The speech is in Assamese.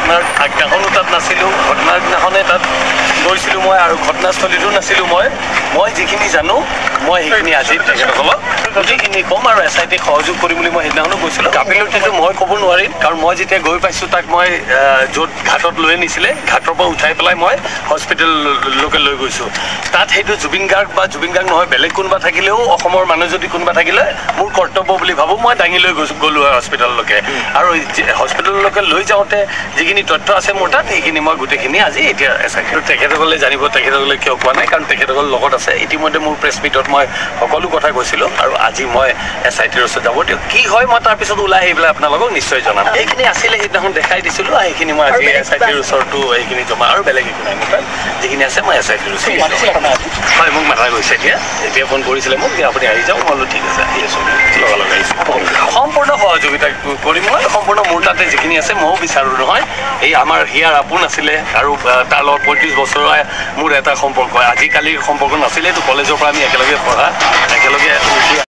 ঘটনাৰ আগদিনাখনো তাত নাছিলোঁ, ঘটনাৰ দিনাখনে তাত গৈছিলোঁ মই আৰু ঘটনাস্থলীতো নাছিলোঁ মই যিখিনি জানো মই সেইখিনি আজি তেখেতসকলক গোটেইখিনি ক'ম আৰু SIT সহযোগ কৰিম বুলি মই সেইদিনাখনো কৈছিলোঁ। গাফিলতিটো মই ক'ব নোৱাৰিম, কাৰণ মই যেতিয়া গৈ পাইছোঁ তাক মই য'ত ঘাটত লৈ আনিছিলে ঘাটৰ পৰা উঠাই পেলাই মই হস্পিটেললৈকে লৈ গৈছোঁ। তাত সেইটো জুবিন গাৰ্গ নহয় বেলেগ কোনোবা থাকিলেও অসমৰ মানুহ যদি কোনোবা থাকিলে মোৰ কৰ্তব্য বুলি ভাবোঁ, মই দাঙি লৈ গ'লোঁ হস্পিটেললৈকে। আৰু হস্পিটেললৈকে লৈ যাওঁতে যিখিনি তথ্য আছে মোৰ তাত সেইখিনি মই গোটেইখিনি আজি এতিয়া SIT তেখেতসকলে জানিব, তেখেতসকলে কিয় কোৱা নাই, কাৰণ তেখেতসকলৰ লগত আছে। ইতিমধ্যে মোৰ প্ৰেছ মিটত মই সকলো কথা কৈছিলোঁ আৰু আজি মই SITৰ ওচৰত যাব দিয়ক, কি হয় মই তাৰপিছত ওলাই আহি পেলাই আপোনালোকক নিশ্চয় জনাম। এইখিনি আছিলে সেইদিনাখন দেখাই দিছিলোঁ, সেইখিনি মই আজি SITৰ ওচৰতো এইখিনি জমা আৰু বেলেগ একো নাই মোৰ তাত, যিখিনি আছে মই SITৰ ওচৰত। হয়, মোক মাতা গৈছে এতিয়া ফোন কৰিছিলে মোক যে আপুনি আহি যাওক, মই বোলো ঠিক আছে আহি আছোঁ, লগালগ আহিছোঁ। সম্পূৰ্ণ সহযোগিতা কৰিম মই, সম্পূৰ্ণ মোৰ তাতে যিখিনি আছে ময়ো বিচাৰোঁ নহয়। এই আমাৰ হিয়াৰ আপোন আছিলে আৰু তাৰ লগত 35 বছৰৰ মোৰ এটা সম্পৰ্ক, আজিকালিৰ সম্পৰ্ক নাছিলে, এইটো কলেজৰ পৰা আমি একেলগে পঢ়া, একেলগে উঠি